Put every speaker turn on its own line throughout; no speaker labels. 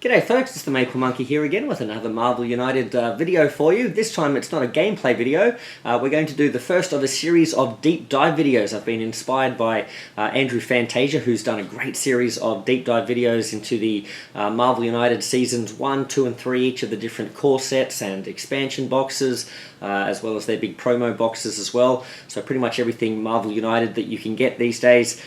G'day folks, it's the Maple Monkey here again with another Marvel United video for you. This time it's not a gameplay video. We're going to do the first of a series of deep dive videos. I've been inspired by Andrew Fantasia, who's done a great series of deep dive videos into the Marvel United Seasons 1, 2 and 3, each of the different core sets and expansion boxes, as well as their big promo boxes as well. So pretty much everything Marvel United that you can get these days.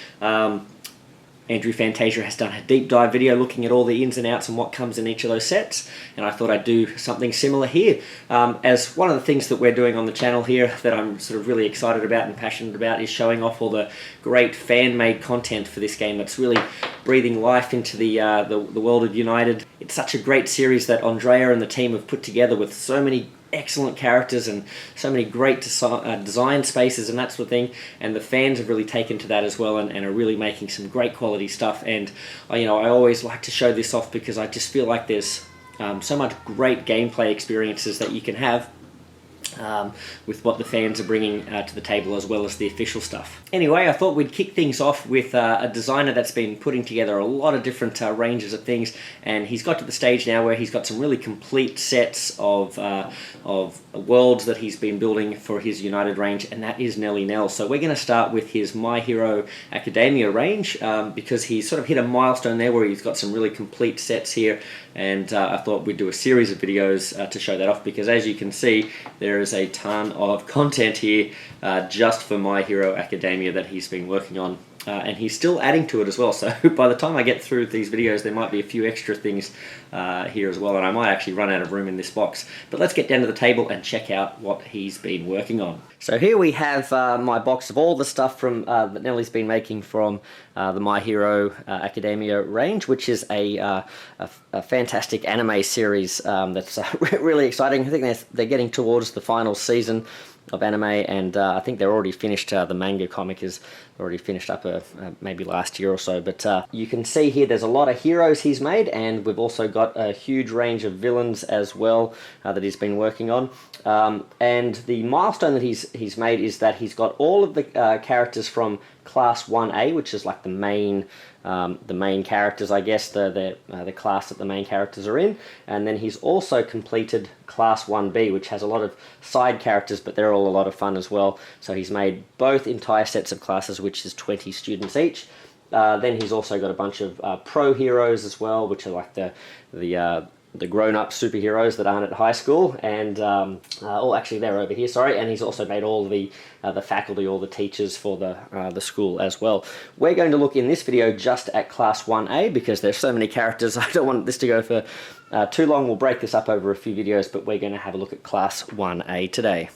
Andrew Fantasia has done a deep dive video looking at all the ins and outs and what comes in each of those sets, and I thought I'd do something similar here. As one of the things that we're doing on the channel here that I'm sort of really excited about and passionate about is showing off all the great fan-made content for this game that's really breathing life into the world of United. It's such a great series that Andrea and the team have put together with so many excellent characters and so many great design spaces and that sort of thing, and the fans have really taken to that as well and are really making some great quality stuff. And I always like to show this off because I just feel like there's so much great gameplay experiences that you can have with what the fans are bringing to the table, as well as the official stuff. Anyway, I thought we'd kick things off with a designer that's been putting together a lot of different ranges of things, and he's got to the stage now where he's got some really complete sets of worlds that he's been building for his United range, and that is NellyNel. So we're going to start with his My Hero Academia range, because he's sort of hit a milestone there where he's got some really complete sets here, and I thought we'd do a series of videos to show that off, because as you can see, there is a ton of content here just for My Hero Academia that he's been working on. And he's still adding to it as well, so by the time I get through these videos there might be a few extra things here as well, and I might actually run out of room in this box. But let's get down to the table and check out what he's been working on. So here we have my box of all the stuff from that Nelly's been making from the My Hero Academia range, which is a fantastic anime series that's really exciting. I think they're getting towards the final season of anime, and I think they're already finished. The manga comic is already finished up maybe last year or so, but you can see here there's a lot of heroes he's made, and we've also got a huge range of villains as well that he's been working on. And the milestone that he's made is that he's got all of the characters from Class 1A, which is like the main characters, I guess, the class that the main characters are in, and then he's also completed Class 1B, which has a lot of side characters, but they're all a lot of fun as well. So he's made both entire sets of classes, which is 20 students each. Then he's also got a bunch of pro heroes as well, which are like the grown-up superheroes that aren't at high school, and oh, actually they're over here, sorry. And he's also made all the faculty, all the teachers for the school as well. We're going to look in this video just at Class 1A because there's so many characters. I don't want this to go for too long. We'll break this up over a few videos, but we're going to have a look at Class 1A today.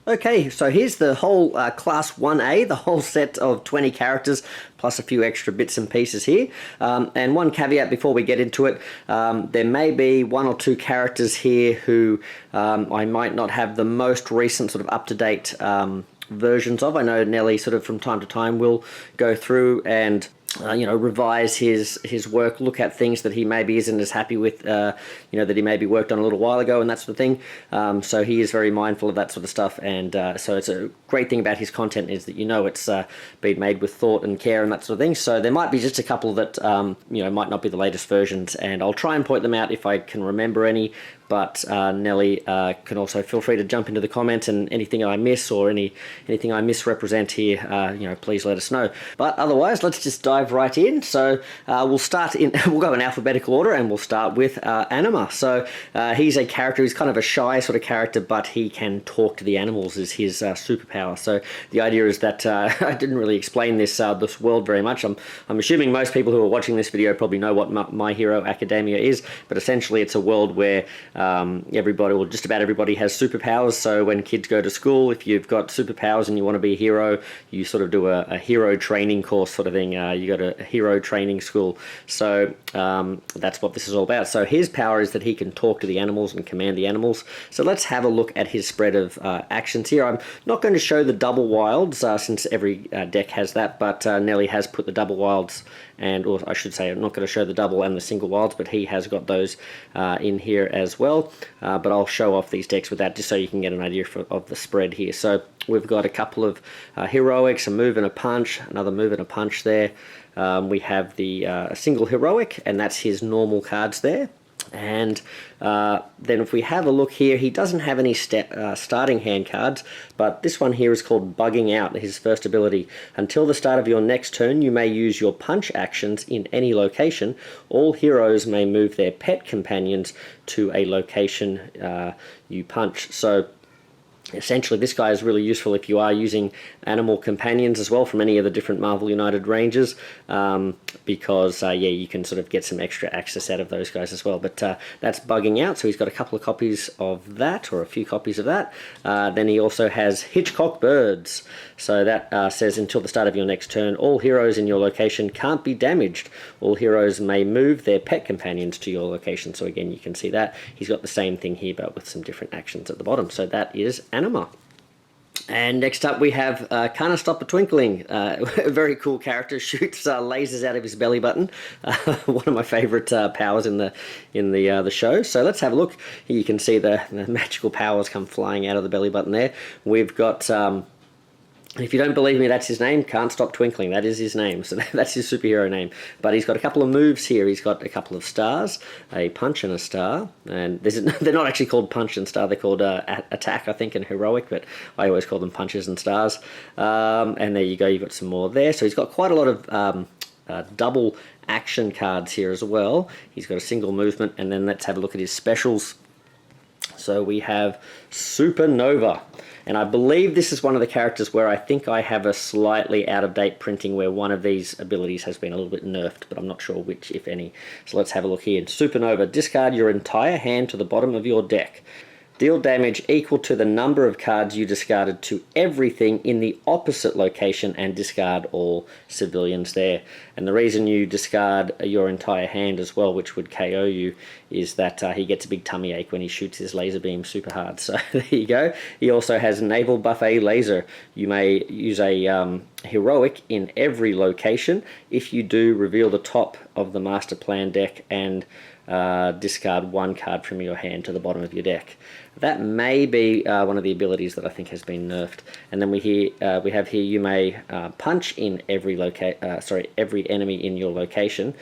Okay, so here's the whole Class 1A, the whole set of 20 characters, plus a few extra bits and pieces here. And one caveat before we get into it, there may be one or two characters here who I might not have the most recent sort of up-to-date versions of. I know Nelly sort of from time to time will go through and revise his work, look at things that he maybe isn't as happy with, that he maybe worked on a little while ago and that sort of thing. So he is very mindful of that sort of stuff, and so it's a great thing about his content is that it's been made with thought and care and that sort of thing. So there might be just a couple that might not be the latest versions, and I'll try and point them out if I can remember any. But Nelly can also feel free to jump into the comments, and anything I miss or anything I misrepresent here, please let us know. But otherwise, let's just dive right in. So we'll go in alphabetical order, and we'll start with Anima. So he's a character who's kind of a shy sort of character, but he can talk to the animals is his superpower. So the idea is that I didn't really explain this world very much. I'm assuming most people who are watching this video probably know what My Hero Academia is, but essentially it's a world where everybody, or just about everybody, has superpowers. So when kids go to school, if you've got superpowers and you want to be a hero, you sort of do a hero training course sort of thing. You go to a hero training school. So that's what this is all about. So his power is that he can talk to the animals and command the animals. So let's have a look at his spread of actions here. I'm not going to show the double wilds since every deck has that, but Nelly has put the double wilds, or I should say I'm not going to show the double and the single wilds, but he has got those in here as well. But I'll show off these decks with that just so you can get an idea of the spread here. So we've got a couple of heroics, a move and a punch, another move and a punch there. We have the single heroic, and that's his normal cards there. And then if we have a look here, he doesn't have any starting hand cards, but this one here is called Bugging Out, his first ability. Until the start of your next turn, you may use your punch actions in any location. All heroes may move their pet companions to a location you punch. So essentially, this guy is really useful if you are using animal companions as well from any of the different Marvel United ranges, because yeah, you can sort of get some extra access out of those guys as well. But that's Bugging Out, so he's got a couple of copies of that, or a few copies of that. Then he also has Hitchcock Birds, so that says until the start of your next turn, all heroes in your location can't be damaged. All heroes may move their pet companions to your location. So again, you can see that he's got the same thing here, but with some different actions at the bottom. So that is Anima. And next up we have Can't Stop a Twinkling, a very cool character, shoots lasers out of his belly button, one of my favourite powers in the show. So let's have a look. Here you can see the magical powers come flying out of the belly button there. We've got, if you don't believe me, that's his name, Can't Stop Twinkling. That is his name, so that's his superhero name. But he's got a couple of moves here. He's got a couple of stars, a punch and a star. And they're not actually called punch and star, they're called attack, I think, and heroic, but I always call them punches and stars. And there you go, you've got some more there. So he's got quite a lot of double action cards here as well. He's got a single movement, and then let's have a look at his specials. So we have Supernova. And I believe this is one of the characters where I think I have a slightly out-of-date printing where one of these abilities has been a little bit nerfed, but I'm not sure which, if any. So let's have a look here. Supernova, discard your entire hand to the bottom of your deck. Deal damage equal to the number of cards you discarded to everything in the opposite location and discard all civilians there. And the reason you discard your entire hand as well, which would KO you, is that he gets a big tummy ache when he shoots his laser beam super hard. So there you go. He also has Naval Buffet Laser. You may use a heroic in every location. If you do, reveal the top of the Master Plan deck and discard one card from your hand to the bottom of your deck. That may be one of the abilities that I think has been nerfed. And then we have here you may punch in every every enemy in your location.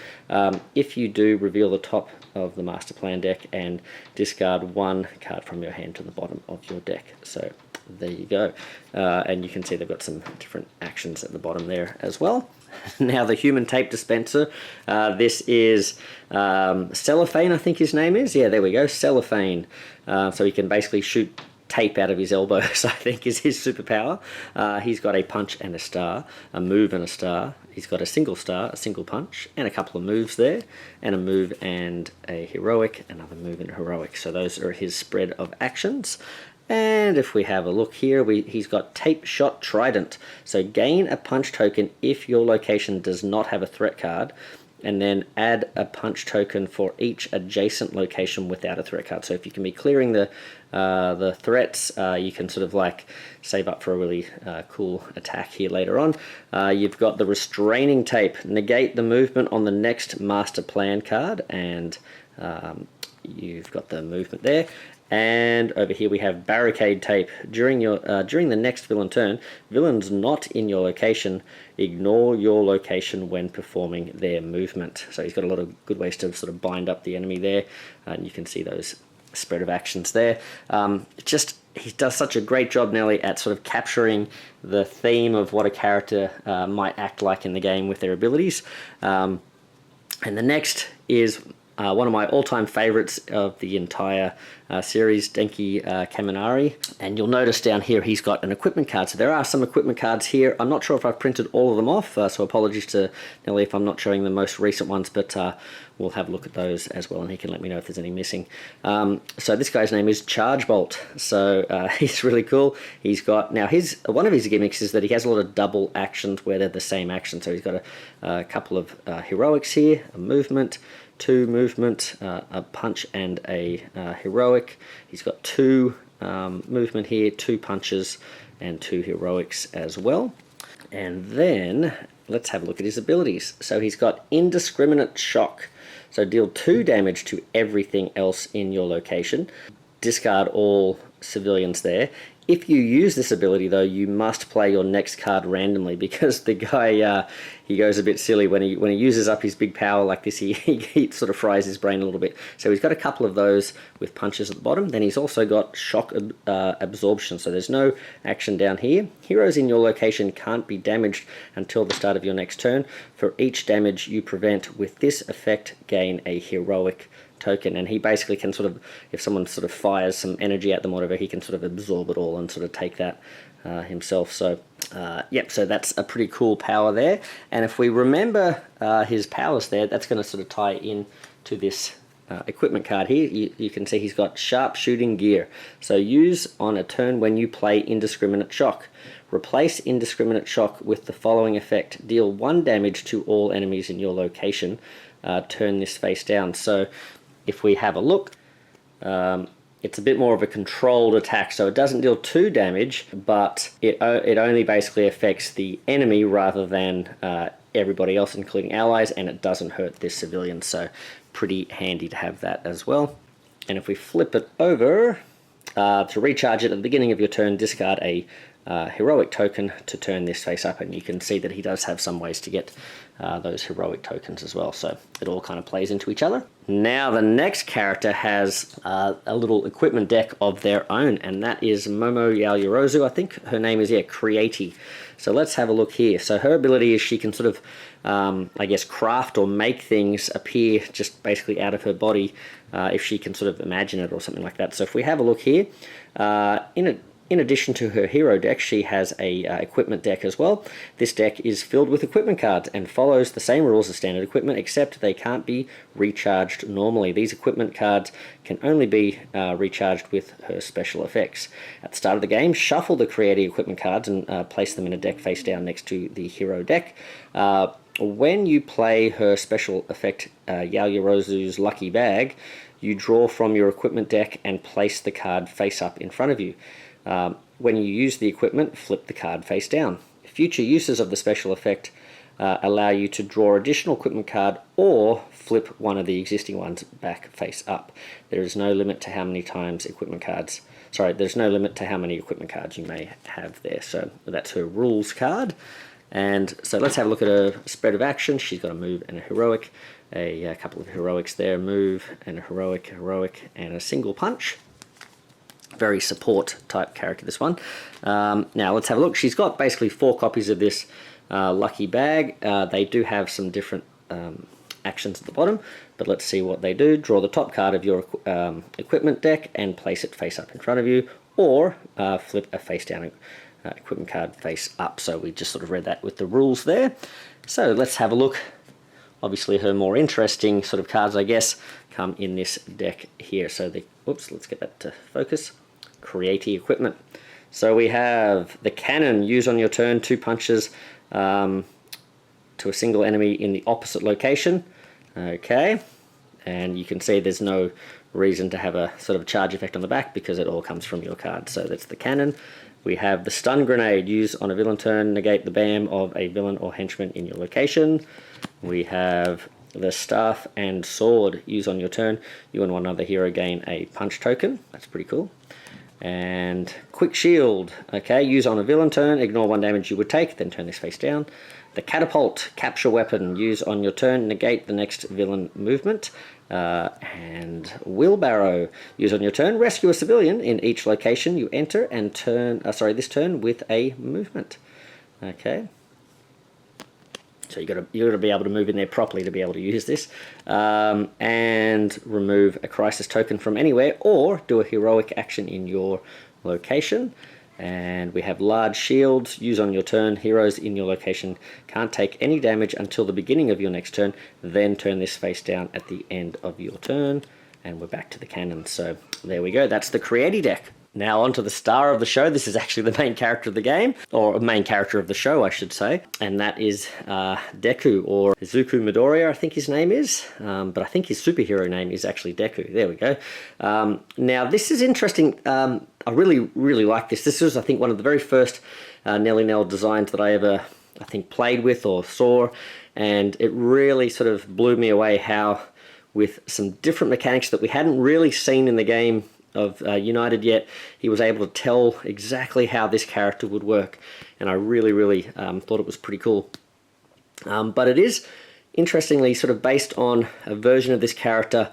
If you do, reveal the top of the Master Plan deck and discard one card from your hand to the bottom of your deck. So there you go. And you can see they've got some different actions at the bottom there as well. Now the human tape dispenser, this is Cellophane, I think his name is. Yeah, there we go, Cellophane. So he can basically shoot tape out of his elbows, I think is his superpower. He's got a punch and a star, a move and a star. He's got a single star, a single punch, and a couple of moves there, and a move and a heroic, another move and a heroic. So those are his spread of actions. And if we have a look here, he's got Tape Shot Trident. So gain a punch token if your location does not have a threat card, and then add a punch token for each adjacent location without a threat card. So if you can be clearing the threats, you can sort of like save up for a really cool attack here later on. You've got the Restraining Tape. Negate the movement on the next Master Plan card, and you've got the movement there. And over here we have Barricade Tape. During the next villain turn, villains not in your location ignore your location when performing their movement. So he's got a lot of good ways to sort of bind up the enemy there, and you can see those spread of actions there. He does such a great job, Nelly, at sort of capturing the theme of what a character might act like in the game with their abilities. And the next is one of my all-time favorites of the entire series, Denki Kaminari. And you'll notice down here he's got an equipment card. So there are some equipment cards here. I'm not sure if I've printed all of them off, so apologies to Nelly if I'm not showing the most recent ones, but we'll have a look at those as well, and he can let me know if there's any missing. So this guy's name is Chargebolt. So he's really cool. He's got, now one of his gimmicks is that he has a lot of double actions where they're the same action. So he's got a couple of heroics here, a movement, 2 movement, a punch and a heroic. He's got 2 movement here, 2 punches and 2 heroics as well. And then let's have a look at his abilities. So he's got Indiscriminate Shock. So deal 2 damage to everything else in your location. Discard all civilians there. If you use this ability though, you must play your next card randomly, because the guy, he goes a bit silly when he uses up his big power like this. He sort of fries his brain a little bit. So he's got a couple of those with punches at the bottom. Then he's also got shock absorption. So there's no action down here. Heroes in your location can't be damaged until the start of your next turn. For each damage you prevent with this effect, gain a heroic token. And he basically can sort of, if someone sort of fires some energy at them, whatever, he can sort of absorb it all and sort of take that himself. So yep, so that's a pretty cool power there. And if we remember his powers there, that's going to sort of tie in to this equipment card here. You can see he's got sharp shooting gear. So use on a turn when you play indiscriminate shock. Replace indiscriminate shock with the following effect. Deal 1 damage to all enemies in your location. Turn this face down. So if we have a look, it's a bit more of a controlled attack, so it doesn't deal 2 damage, but it only basically affects the enemy rather than everybody else, including allies, and it doesn't hurt this civilian, so pretty handy to have that as well. And if we flip it over, to recharge it at the beginning of your turn, discard a heroic token to turn this face up, and you can see that he does have some ways to get those heroic tokens as well, so it all kind of plays into each other. Now the next character has a little equipment deck of their own, and that is Momo Yaoyorozu. I think her name is, yeah, Creati. So let's have a look here. So her ability is she can sort of, I guess, craft or make things appear just basically out of her body if she can sort of imagine it or something like that. So if we have a look here, in addition to her hero deck, she has a equipment deck as well. This deck is filled with equipment cards and follows the same rules as standard equipment, except they can't be recharged normally. These equipment cards can only be recharged with her special effects. At the start of the game, shuffle the Creati equipment cards and place them in a deck face down next to the hero deck. When you play her special effect, Yaoyorozu's Lucky Bag, you draw from your equipment deck and place the card face up in front of you. When you use the equipment, flip the card face down. Future uses of the special effect allow you to draw additional equipment card or flip one of the existing ones back face up. There is no limit to how many times there's no limit to how many equipment cards you may have there. So that's her rules card. And so let's have a look at her spread of action. She's got a move and a heroic, a couple of heroics there, move and a heroic, and a single punch. Very support type character, this one. Now let's have a look. She's got basically 4 copies of this Lucky Bag. They do have some different actions at the bottom, but let's see what they do. Draw the top card of your equipment deck and place it face up in front of you, or flip a face down equipment card face up. So we just sort of read that with the rules there. So let's have a look. Obviously her more interesting sort of cards, I guess, come in this deck here. So let's get that to focus. Creati equipment. So we have the cannon. Use on your turn 2 punches to a single enemy in the opposite location. Okay, and you can see there's no reason to have a sort of charge effect on the back because it all comes from your card. So that's the cannon. We have the stun grenade. Use on a villain turn, negate the BAM of a villain or henchman in your location. We have the staff and sword. Use on your turn. You and one other hero gain a punch token. That's pretty cool. And quick shield. Okay, use on a villain turn. Ignore 1 damage you would take. Then turn this face down. The catapult. Capture weapon. Use on your turn. Negate the next villain movement. And wheelbarrow. Use on your turn. Rescue a civilian in each location you enter and this turn with a movement. Okay. So you got to be able to move in there properly to be able to use this, and remove a crisis token from anywhere, or do a heroic action in your location. And we have large shields. Use on your turn. Heroes in your location can't take any damage until the beginning of your next turn. Then turn this face down at the end of your turn. And we're back to the cannon. So there we go. That's the Creati deck. Now on to the star of the show. This is actually the main character of the game, or main character of the show, I should say, and that is Deku, or Izuku Midoriya, I think his name is, but I think his superhero name is actually Deku. There we go. Now this is interesting. I really like this. This was, I think, one of the very first NellyNel designs that I ever, I think, played with or saw, and it really sort of blew me away how, with some different mechanics that we hadn't really seen in the game of United yet, he was able to tell exactly how this character would work, and I really thought it was pretty cool. But it is, interestingly, sort of based on a version of this character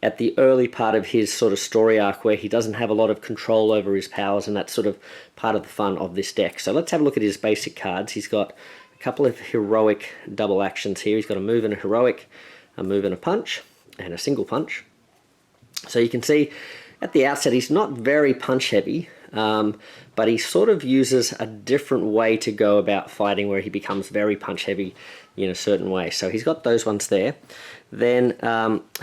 at the early part of his sort of story arc where he doesn't have a lot of control over his powers, and that's sort of part of the fun of this deck. So let's have a look at his basic cards. He's got a couple of heroic double actions here. He's got a move and a heroic, a move and a punch, and a single punch. So you can see at the outset he's not very punch heavy, but he sort of uses a different way to go about fighting where he becomes very punch heavy in a certain way. So he's got those ones there. Then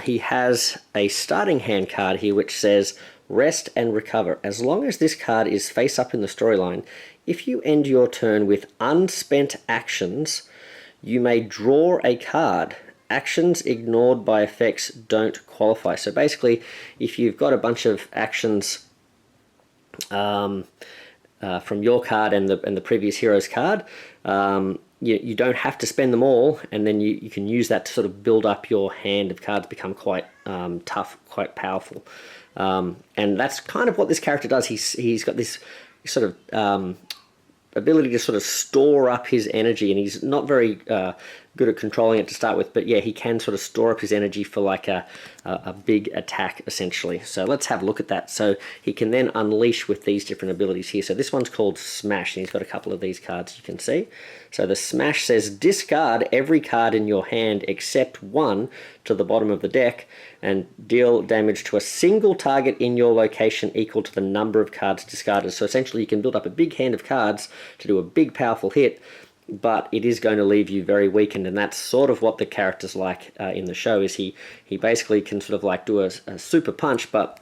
he has a starting hand card here which says rest and recover. As long as this card is face up in the storyline, if you end your turn with unspent actions, you may draw a card. Actions ignored by effects don't qualify. So basically, if you've got a bunch of actions from your card and the previous hero's card, you don't have to spend them all, and then you can use that to sort of build up your hand of cards, become quite tough, quite powerful. And that's kind of what this character does. He's got this sort of ability to sort of store up his energy, and he's not very good at controlling it to start with, but yeah, he can sort of store up his energy for like a big attack essentially. So let's have a look at that. So he can then unleash with these different abilities here. So this one's called Smash, and he's got a couple of these cards you can see. So the Smash says discard every card in your hand except one to the bottom of the deck and deal damage to a single target in your location equal to the number of cards discarded. So essentially you can build up a big hand of cards to do a big powerful hit, but it is going to leave you very weakened, and that's sort of what the character's like in the show. Is he basically can sort of like do a super punch, but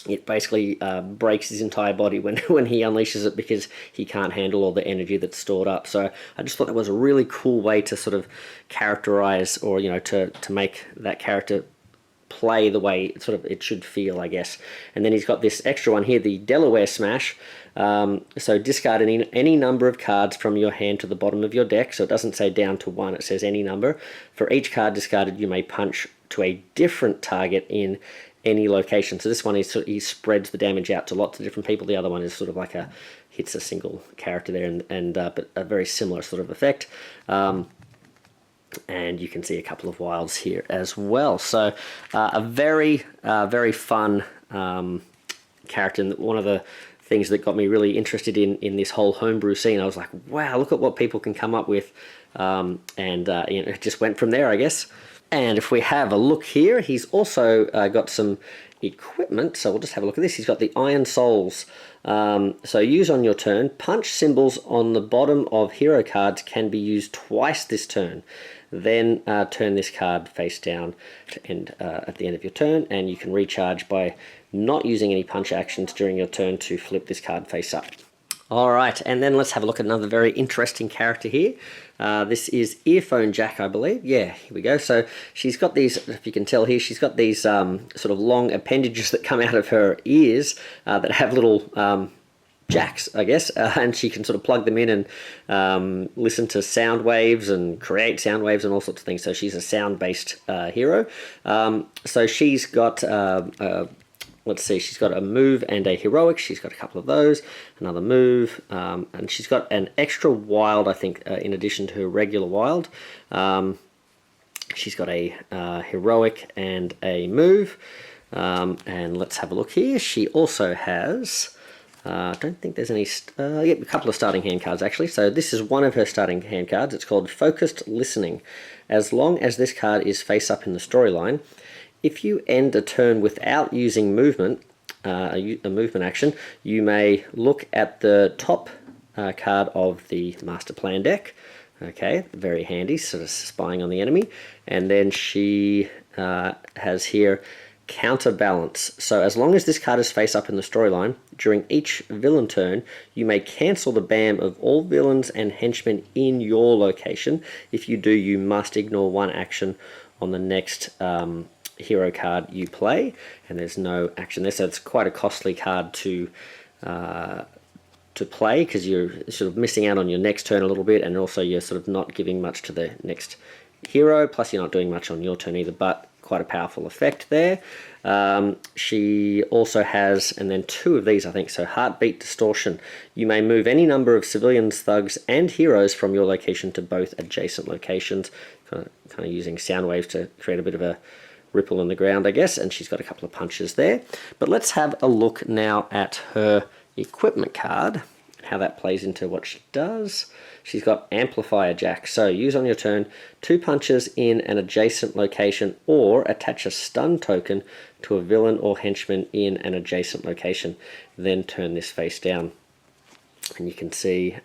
it basically breaks his entire body when he unleashes it because he can't handle all the energy that's stored up. So I just thought that was a really cool way to sort of characterize, or to make that character play the way it should feel, I guess. And then he's got this extra one here, the Delaware Smash. So discard any number of cards from your hand to the bottom of your deck. So it doesn't say down to one, it says any number. For each card discarded, you may punch to a different target in any location. So this one is he spreads the damage out to lots of different people. The other one is sort of like hits a single character there, but a very similar sort of effect. And you can see a couple of wilds here as well. So a very, very fun character. And one of the things that got me really interested in this whole homebrew scene, I was like, wow, look at what people can come up with. It just went from there, I guess. And if we have a look here, he's also got some equipment. So we'll just have a look at this. He's got the Iron Souls. So use on your turn. Punch symbols on the bottom of hero cards can be used twice this turn. Then turn this card face down at the end of your turn, and you can recharge by not using any punch actions during your turn to flip this card face up. Alright, and then let's have a look at another very interesting character here. This is Earphone Jack, I believe. Yeah, here we go. So she's got these, if you can tell here, she's got these sort of long appendages that come out of her ears that have little jacks, I guess, and she can sort of plug them in and listen to sound waves and create sound waves and all sorts of things. So she's a sound-based hero. So she's got, let's see, she's got a move and a heroic. She's got a couple of those, another move, and she's got an extra wild, I think, in addition to her regular wild. She's got a heroic and a move. And let's have a look here. She also has... I don't think there's any... a couple of starting hand cards, actually. So this is one of her starting hand cards. It's called Focused Listening. As long as this card is face up in the storyline, if you end a turn without using movement, a movement action, you may look at the top card of the Master Plan deck. Okay, very handy, sort of spying on the enemy. And then she has here... Counterbalance. So as long as this card is face up in the storyline, during each villain turn, you may cancel the BAM of all villains and henchmen in your location. If you do, you must ignore one action on the next hero card you play, and there's no action there. So it's quite a costly card to play, because you're sort of missing out on your next turn a little bit, and also you're sort of not giving much to the next hero, plus you're not doing much on your turn either, but quite a powerful effect there. She also has, and then 2 of these I think, so Heartbeat Distortion. You may move any number of civilians, thugs, and heroes from your location to both adjacent locations, kind of using sound waves to create a bit of a ripple in the ground, I guess, and she's got a couple of punches there. But let's have a look now at her equipment card, how that plays into what she does. She's got Amplifier Jack, so use on your turn 2 punches in an adjacent location or attach a stun token to a villain or henchman in an adjacent location, then turn this face down. And you can see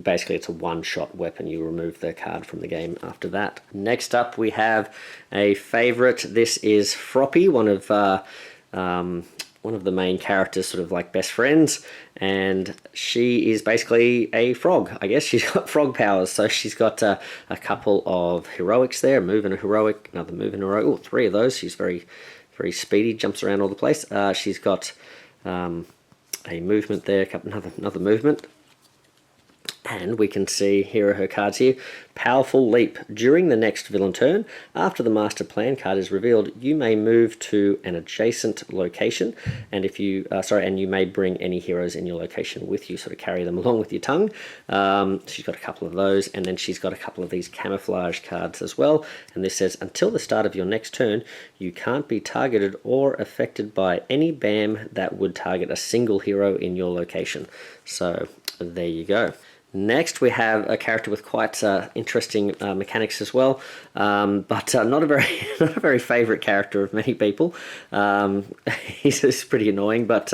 basically it's a one-shot weapon. You remove the card from the game after that. Next up we have a favorite. This is Froppy, one of the main characters, sort of like best friends, and she is basically a frog, I guess. She's got frog powers, so she's got a couple of heroics there, a move and a heroic, another move and a heroic. Oh, 3 of those. She's very, very speedy, jumps around all the place. She's got a movement there, another movement. And we can see, here are her cards here. Powerful Leap. During the next villain turn, after the Master Plan card is revealed, you may move to an adjacent location, and if you, and you may bring any heroes in your location with you, sort of carry them along with your tongue. She's got a couple of those, and then she's got a couple of these camouflage cards as well. And this says, until the start of your next turn, you can't be targeted or affected by any BAM that would target a single hero in your location. So there you go. Next, we have a character with quite interesting mechanics as well, but not a very favourite character of many people. He's pretty annoying, but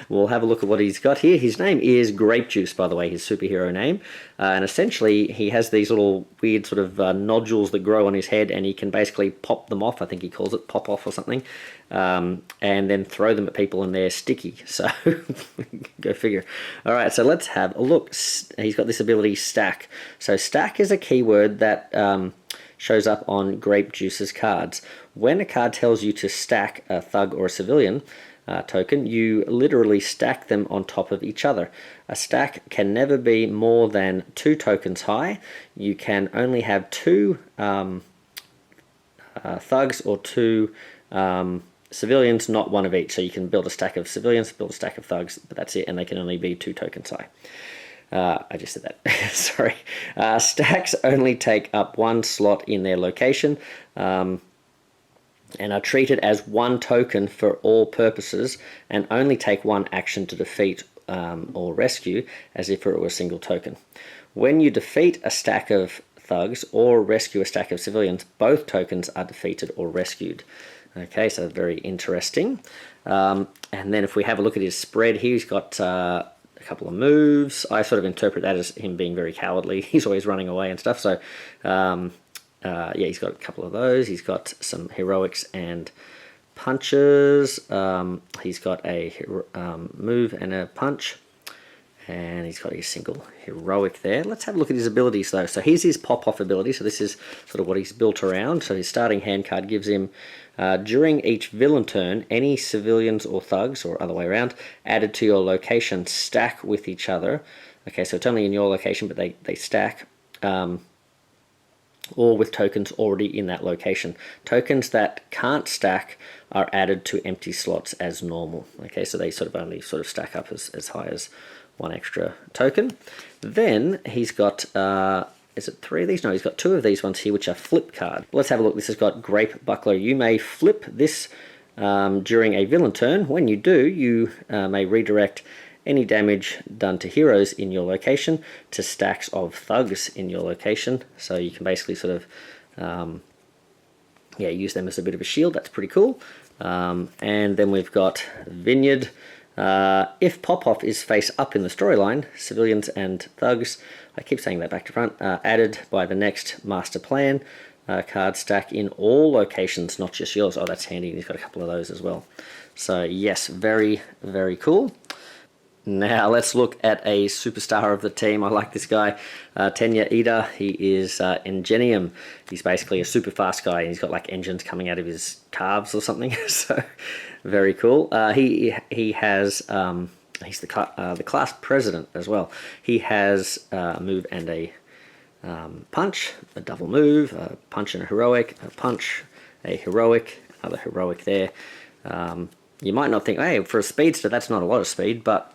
we'll have a look at what he's got here. His name is Grape Juice, by the way, his superhero name, and essentially he has these little weird sort of nodules that grow on his head, and he can basically pop them off. I think he calls it pop off or something. And then throw them at people and they're sticky, so go figure. Alright, so let's have a look. He's got this ability Stack. So Stack is a keyword that shows up on Grape Juice's cards. When a card tells you to stack a thug or a civilian token, you literally stack them on top of each other. A stack can never be more than 2 tokens high. You can only have 2 thugs or 2 civilians, not 1 of each. So you can build a stack of civilians, build a stack of thugs, but that's it, and they can only be 2 tokens high. I just said that. Sorry. Stacks only take up 1 slot in their location, and are treated as 1 token for all purposes, and only take 1 action to defeat or rescue, as if it were a single token. When you defeat a stack of thugs or rescue a stack of civilians, both tokens are defeated or rescued. Okay, so very interesting. And then if we have a look at his spread here, he's got a couple of moves. I sort of interpret that as him being very cowardly. He's always running away and stuff. So yeah, he's got a couple of those. He's got some heroics and punches. He's got a move and a punch. And he's got a single heroic there. Let's have a look at his abilities though. So here's his pop-off ability. So this is sort of what he's built around. So his starting hand card gives him, during each villain turn, any civilians or thugs, or other way around, added to your location stack with each other. Okay, so it's only in your location, but they stack. Or with tokens already in that location. Tokens that can't stack are added to empty slots as normal. Okay, so they sort of only sort of stack up as high as 1 extra token. Then he's got, is it 3 of these? No, he's got 2 of these ones here, which are flip card. Let's have a look. This has got Grape Buckler. You may flip this during a villain turn. When you do, you may redirect any damage done to heroes in your location to stacks of thugs in your location. So you can basically sort of use them as a bit of a shield. That's pretty cool. And then we've got Vineyard. If pop-off is face up in the storyline, civilians and thugs, I keep saying that back to front, added by the next master plan card stack in all locations, not just yours. Oh, that's handy. He's got a couple of those as well. So yes, very, very cool. Now let's look at a superstar of the team. I like this guy, Tenya Ida. He is Ingenium. He's basically a super fast guy. He's got like engines coming out of his calves or something. So very cool. He has he's the class president as well. He has a move and a punch, a double move, a punch and a heroic, a punch, a heroic, another heroic there. You might not think, hey, for a speedster, that's not a lot of speed, but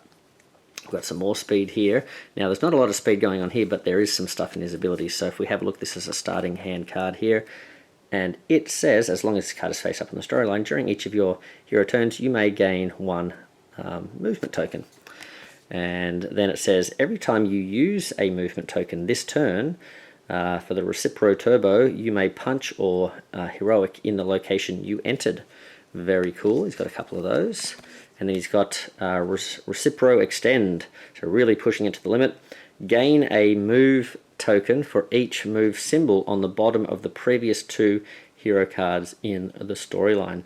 we've got some more speed here. Now, there's not a lot of speed going on here, but there is some stuff in his abilities. So if we have a look, this is a starting hand card here. And it says, as long as this card is face up on the storyline, during each of your hero turns, you may gain 1 movement token. And then it says, every time you use a movement token this turn, for the Recipro Turbo, you may punch or heroic in the location you entered. Very cool. He's got a couple of those. And then he's got Recipro Extend, so really pushing it to the limit. Gain a move token for each move symbol on the bottom of the previous 2 hero cards in the storyline,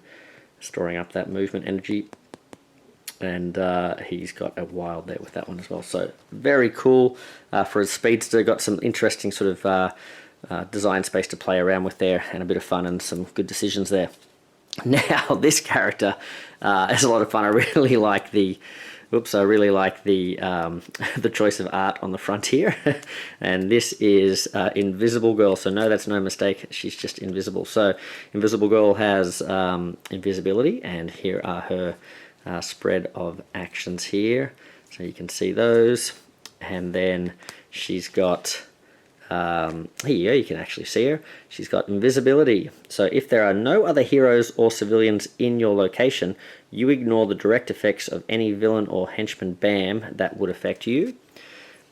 storing up that movement energy. And he's got a wild there with that one as well. So very cool for a speedster. Got some interesting sort of design space to play around with there, and a bit of fun and some good decisions there. Now this character is a lot of fun. I really like the the choice of art on the front here. And this is Invisible Girl. So no, that's no mistake. She's just invisible. So Invisible Girl has invisibility, and here are her spread of actions here, so you can see those. And then she's got here you can actually see her. She's got invisibility, so if there are no other heroes or civilians in your location, you ignore the direct effects of any villain or henchman BAM that would affect you.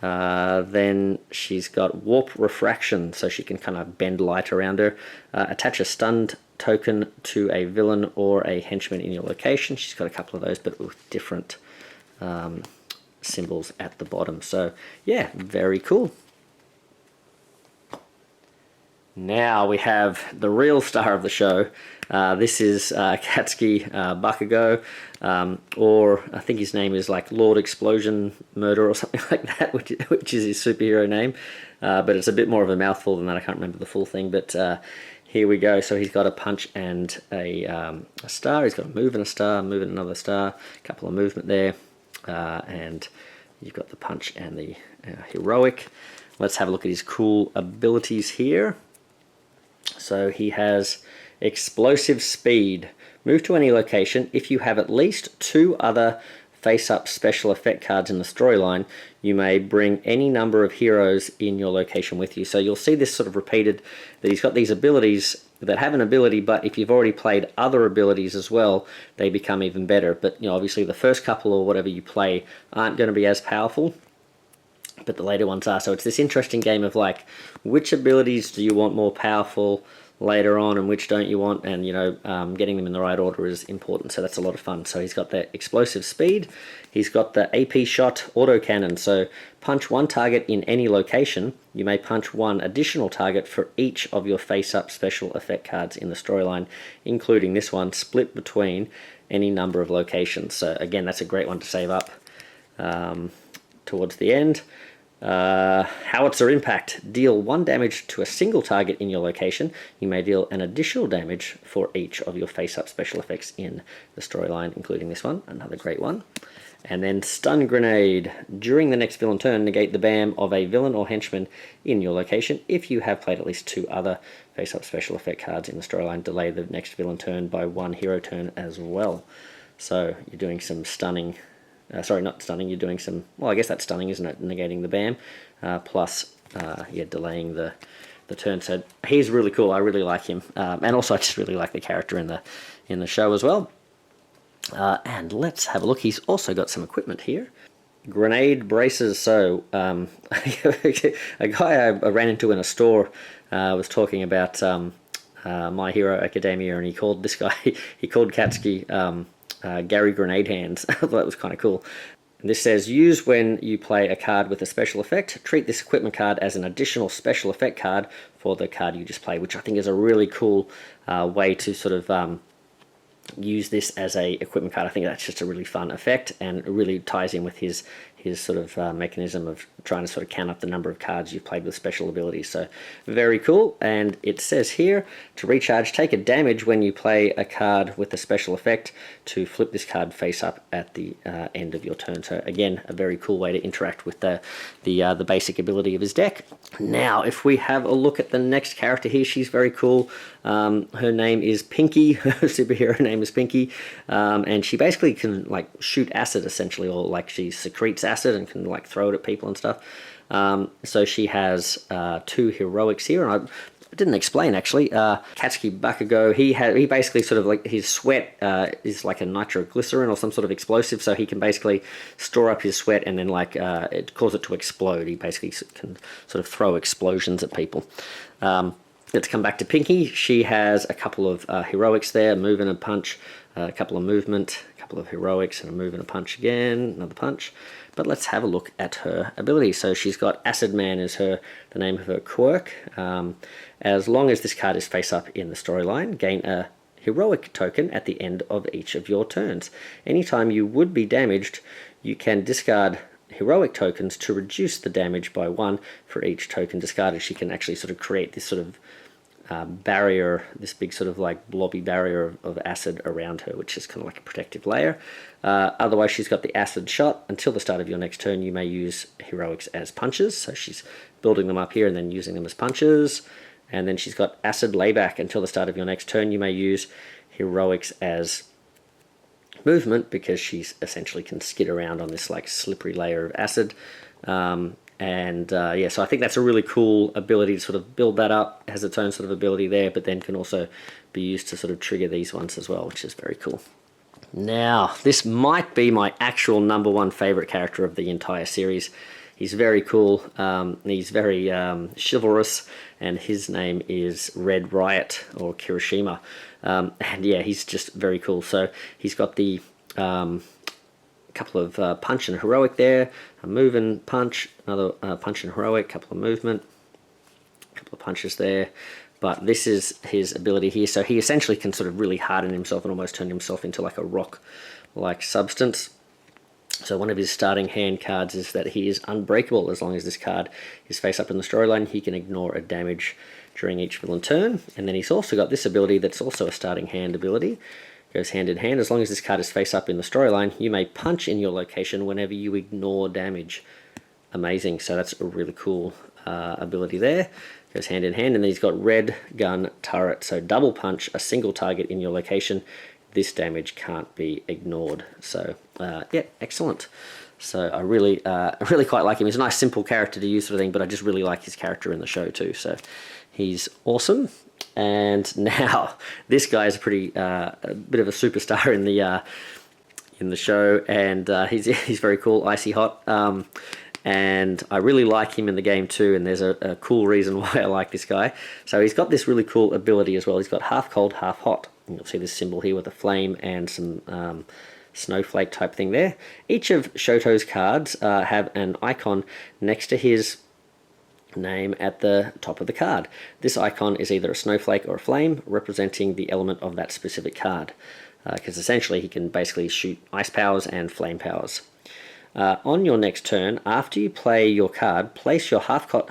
Then she's got warp refraction, so she can kind of bend light around her. Attach a stunned token to a villain or a henchman in your location. She's got a couple of those, but with different symbols at the bottom. So yeah, very cool. Now we have the real star of the show. This is Katsuki Bakugo, or I think his name is like Lord Explosion Murder or something like that, which is his superhero name. But it's a bit more of a mouthful than that. I can't remember the full thing, but here we go. So he's got a punch and a star. He's got a move and a star, move and another star, a couple of movement there. And you've got the punch and the heroic. Let's have a look at his cool abilities here. So he has explosive speed. Move to any location. If you have at least 2 other face-up special effect cards in the storyline, you may bring any number of heroes in your location with you. So you'll see this sort of repeated, that he's got these abilities that have an ability, but if you've already played other abilities as well, they become even better. But you know, obviously the first couple or whatever you play aren't going to be as powerful, but the later ones are. So it's this interesting game of like, which abilities do you want more powerful later on and which don't you want, and you know, getting them in the right order is important. So that's a lot of fun. So he's got the explosive speed, he's got the AP shot autocannon, so punch 1 target in any location. You may punch 1 additional target for each of your face-up special effect cards in the storyline, including this one, split between any number of locations. So again, that's a great one to save up towards the end. Howitzer impact. Deal 1 damage to a single target in your location. You may deal an additional damage for each of your face-up special effects in the storyline, including this one, another great one. And then stun grenade. During the next villain turn, negate the BAM of a villain or henchman in your location. If you have played at least 2 other face-up special effect cards in the storyline, delay the next villain turn by 1 hero turn as well. So you're doing some stunning. Sorry, not stunning, you're doing some, well, I guess that's stunning, isn't it? Negating the BAM, plus, yeah, delaying the turn. So he's really cool. I really like him. And also I just really like the character in the show as well. And let's have a look. He's also got some equipment here. Grenade braces. So a guy I ran into in a store was talking about My Hero Academia, and he called this guy, he called Katsuki Gary Grenade Hands. I thought that was kind of cool. And this says, use when you play a card with a special effect. Treat this equipment card as an additional special effect card for the card you just played, which I think is a really cool way to sort of use this as a equipment card. I think that's just a really fun effect, and it really ties in with his his sort of mechanism of trying to sort of count up the number of cards you've played with special abilities. So very cool. And it says here, to recharge, take a damage when you play a card with a special effect to flip this card face up at the end of your turn. So again, a very cool way to interact with the basic ability of his deck. Now, if we have a look at the next character here, she's very cool. Her name is Pinky. Her superhero name is Pinky, and she basically can like shoot acid essentially, or like she secretes acid and can like throw it at people and stuff. So she has 2 heroics here, and I didn't explain actually. Katsuki Bakugo, he basically sort of like his sweat is like a nitroglycerin or some sort of explosive, so he can basically store up his sweat and then like it cause it to explode. He basically can sort of throw explosions at people. Let's come back to Pinky. She has a couple of heroics there, a move and a punch, a couple of movement, a couple of heroics, and a move and a punch again, another punch. But let's have a look at her ability. So she's got Acid Man as the name of her quirk. As long as this card is face up in the storyline, gain a heroic token at the end of each of your turns. Anytime you would be damaged, you can discard heroic tokens to reduce the damage by 1 for each token discarded. She can actually sort of create this sort of barrier, this big sort of like blobby barrier of acid around her, which is kind of like a protective layer. Otherwise, she's got the acid shot. Until the start of your next turn, you may use heroics as punches. So she's building them up here and then using them as punches. And then she's got acid layback. Until the start of your next turn, you may use heroics as movement, because she's essentially can skid around on this like slippery layer of acid. Yeah, so I think that's a really cool ability to sort of build that up. It has its own sort of ability there, but then can also be used to sort of trigger these ones as well, which is very cool. Now, this might be my actual #1 favorite character of the entire series. He's very cool. He's very chivalrous, and his name is Red Riot, or Kirishima. And yeah, he's just very cool. So he's got the couple of punch and heroic there, a move and punch, another punch and heroic, couple of movement, couple of punches there. But this is his ability here. So he essentially can sort of really harden himself and almost turn himself into like a rock-like substance. So one of his starting hand cards is that he is unbreakable. As long as this card is face up in the storyline, he can ignore a damage during each villain turn. And then he's also got this ability that's also a starting hand ability. Goes hand in hand. As long as this card is face up in the storyline, you may punch in your location whenever you ignore damage. Amazing. So that's a really cool ability there. Goes hand in hand. And then he's got Red Gun Turret. So double punch a single target in your location. This damage can't be ignored. So yeah, excellent. So I really quite like him. He's a nice simple character to use sort of thing, but I just really like his character in the show too. So he's awesome. And now this guy is a bit of a superstar in the show, and he's very cool, icy hot. And I really like him in the game too, and there's a cool reason why I like this guy. So he's got this really cool ability as well. He's got half cold, half hot. And you'll see this symbol here with a flame and some snowflake type thing there. Each of Shoto's cards have an icon next to his name at the top of the card. This icon is either a snowflake or a flame, representing the element of that specific card, because essentially he can basically shoot ice powers and flame powers. On your next turn, after you play your card, place your half cold,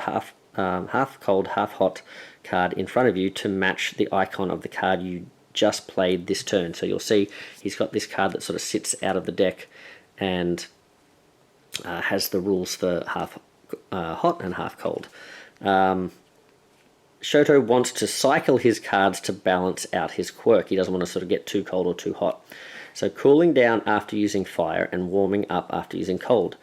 half hot card in front of you to match the icon of the card you just played this turn. So you'll see he's got this card that sort of sits out of the deck and has the rules for half hot and half cold. Shoto wants to cycle his cards to balance out his quirk. He doesn't want to sort of get too cold or too hot. So cooling down after using fire and warming up after using cold.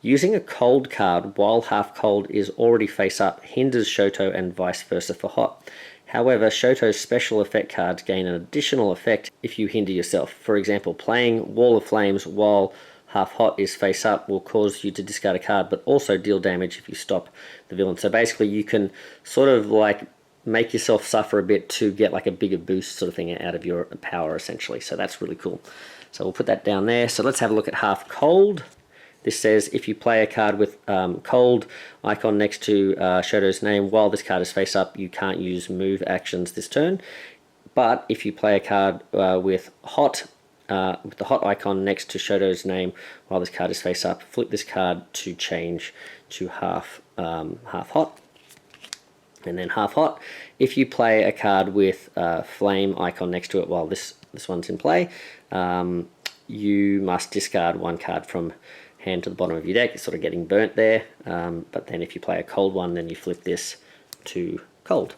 Using a cold card while half cold is already face up hinders Shoto and vice versa for hot. However, Shoto's special effect cards gain an additional effect if you hinder yourself. For example, playing Wall of Flames while half hot is face up will cause you to discard a card, but also deal damage if you stop the villain. So basically you can sort of like make yourself suffer a bit to get like a bigger boost sort of thing out of your power essentially. So that's really cool. So we'll put that down there. So let's have a look at half cold. This says if you play a card with cold icon next to Shoto's name while this card is face up, you can't use move actions this turn. But if you play a card with hot with the hot icon next to Shoto's name while this card is face up. Flip this card to change to half hot. And then half hot, if you play a card with a flame icon next to it while this one's in play, you must discard one card from hand to the bottom of your deck. It's sort of getting burnt there, but then if you play a cold one, then you flip this to cold.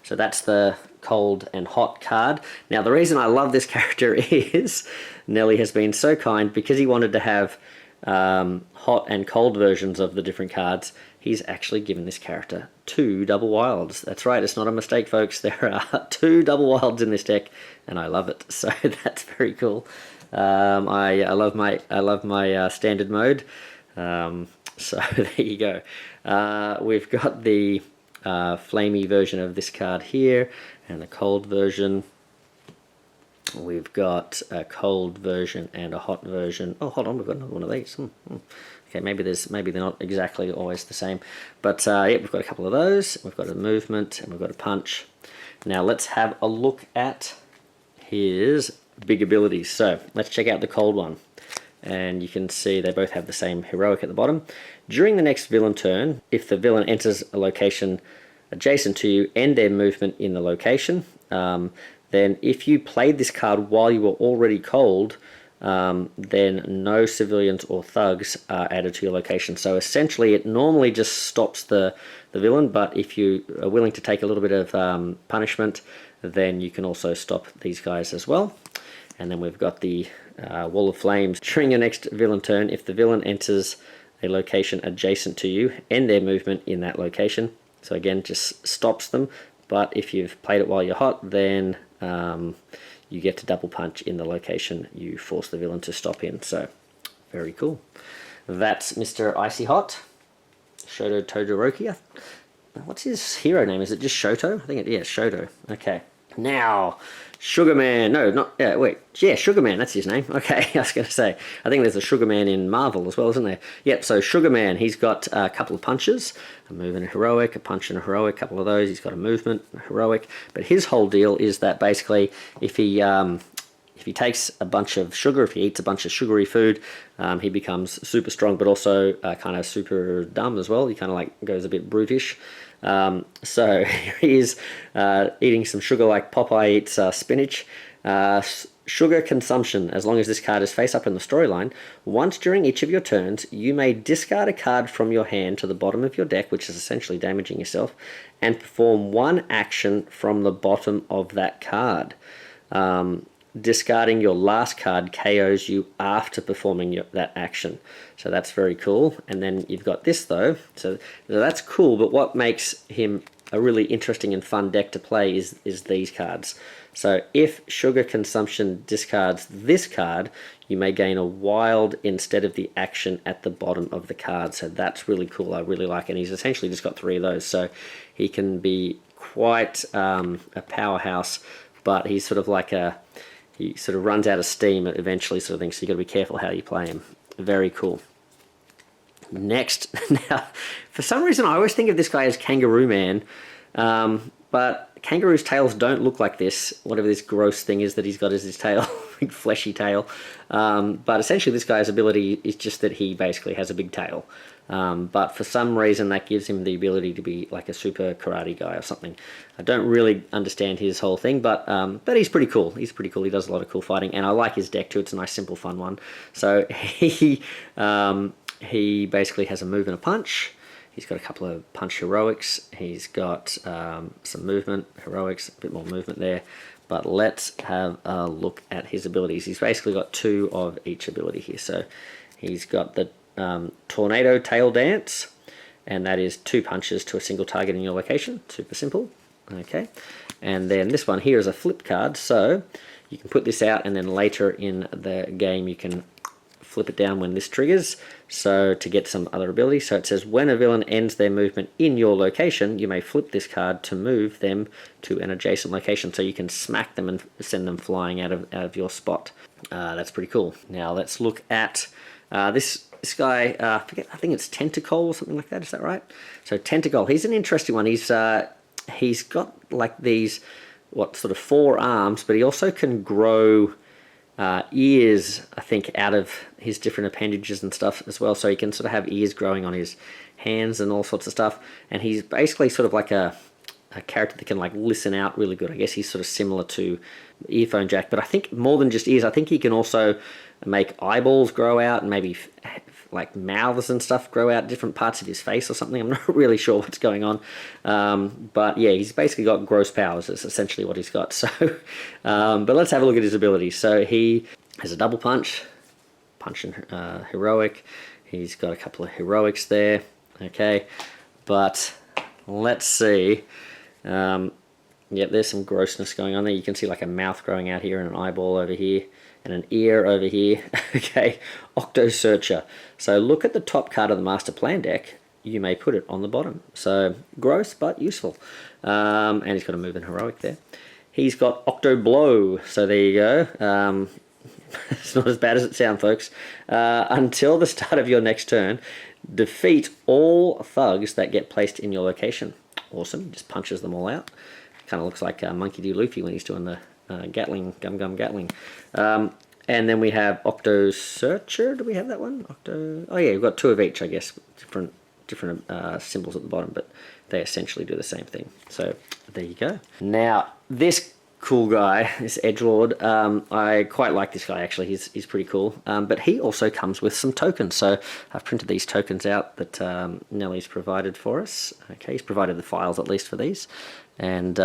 So that's the cold and hot card. Now the reason I love this character is Nelly has been so kind, because he wanted to have hot and cold versions of the different cards. He's actually given this character 2 double wilds. That's right, it's not a mistake, folks. There are 2 double wilds in this deck, and I love it. So that's very cool. I love my standard mode. So there you go. We've got the flamey version of this card here, and the cold version. We've got a cold version and a hot version. Oh, hold on, we've got another one of these. Okay, maybe they're not exactly always the same, but yeah, we've got a couple of those. We've got a movement and we've got a punch. Now let's have a look at his big abilities. So let's check out the cold one, and you can see they both have the same heroic at the bottom. During the next villain turn, if the villain enters a location adjacent to you and their movement in the location, then if you played this card while you were already cold, then no civilians or thugs are added to your location. So essentially it normally just stops the villain, but if you are willing to take a little bit of punishment, then you can also stop these guys as well. And then we've got the Wall of Flames. During your next villain turn, if the villain enters a location adjacent to you and their movement in that location, so again just stops them, but if you've played it while you're hot, then you get to double punch in the location you force the villain to stop in. So very cool. That's Mr. Icy Hot, Shoto Todoroki. What's his hero name? Is it just Shoto? I think yeah, Shoto. Okay. Now, Sugarman. No, not yeah. Wait, yeah, Sugarman. That's his name. Okay, I was going to say. I think there's a Sugarman in Marvel as well, isn't there? Yep. So Sugarman, he's got a couple of punches, a move and a heroic, a punch and a heroic, a couple of those. He's got a movement, a heroic. But his whole deal is that basically, if he takes a bunch of sugar, if he eats a bunch of sugary food, he becomes super strong, but also kind of super dumb as well. He kind of like goes a bit brutish. So he's eating some sugar like Popeye eats spinach. Sugar consumption, as long as this card is face up in the storyline, once during each of your turns, you may discard a card from your hand to the bottom of your deck, which is essentially damaging yourself, and perform one action from the bottom of that card. Discarding your last card KOs you after performing that action. So that's very cool. And then you've got this though. So that's cool, but what makes him a really interesting and fun deck to play is these cards. So if Sugar Consumption discards this card, you may gain a wild instead of the action at the bottom of the card. So that's really cool. I really like it. And he's essentially just got 3 of those. So he can be quite a powerhouse, but he's sort of like he sort of runs out of steam eventually, sort of thing, so you've got to be careful how you play him. Very cool. Next, now, for some reason I always think of this guy as Kangaroo Man, but kangaroos' tails don't look like this, whatever this gross thing is that he's got as his tail, big fleshy tail. But essentially this guy's ability is just that he basically has a big tail. But for some reason that gives him the ability to be like a super karate guy or something. I don't really understand his whole thing, but he's pretty cool. He's pretty cool. He does a lot of cool fighting, and I like his deck too. It's a nice, simple, fun one. So he basically has a move and a punch. He's got a couple of punch heroics. He's got some movement, heroics, a bit more movement there. But let's have a look at his abilities. He's basically got 2 of each ability here. So he's got the Tornado Tail Dance, and that is 2 punches to a single target in your location. Super simple. Okay, and then this one here is a flip card, so you can put this out and then later in the game you can flip it down when this triggers, so to get some other ability. So it says when a villain ends their movement in your location, you may flip this card to move them to an adjacent location, so you can smack them and send them flying out of your spot. That's pretty cool. Now let's look at this guy, I think it's Tentacole or something like that, is that right? So Tentacole, he's an interesting one. He's got like these, sort of 4 arms, but he also can grow ears, I think, out of his different appendages and stuff as well. So he can sort of have ears growing on his hands and all sorts of stuff. And he's basically sort of like a character that can like listen out really good. I guess he's sort of similar to Earphone Jack, but I think more than just ears, I think he can also make eyeballs grow out and maybe like mouths and stuff grow out different parts of his face or something. I'm not really sure what's going on, but yeah, he's basically got gross powers. That's essentially what he's got. So but let's have a look at his abilities. So he has a double punch and heroic. He's got a couple of heroics there. Okay, but let's see. Yep, there's some grossness going on there. You can see like a mouth growing out here and an eyeball over here and an ear over here. Okay, Octo Searcher. So look at the top card of the Master Plan deck. You may put it on the bottom. So gross but useful. And he's got a move and heroic there. He's got Octo Blow. So there you go. It's not as bad as it sounds, folks. Until the start of your next turn, defeat all thugs that get placed in your location. Awesome. Just punches them all out. Kind of looks like Monkey D. Luffy when he's doing the Gatling, Gum Gatling. And then we have Octo Searcher. Do we have that one? Octo. Oh yeah, we've got two of each, I guess. Different symbols at the bottom, but they essentially do the same thing. So there you go. Now this cool guy, this edgelord, I quite like this guy actually. He's pretty cool. But he also comes with some tokens. So I've printed these tokens out that Nelly's provided for us. Okay, he's provided the files at least for these, and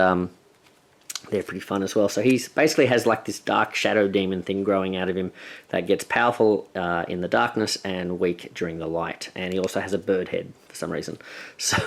they're pretty fun as well. So he's basically has like this dark shadow demon thing growing out of him that gets powerful in the darkness and weak during the light. And he also has a bird head for some reason. So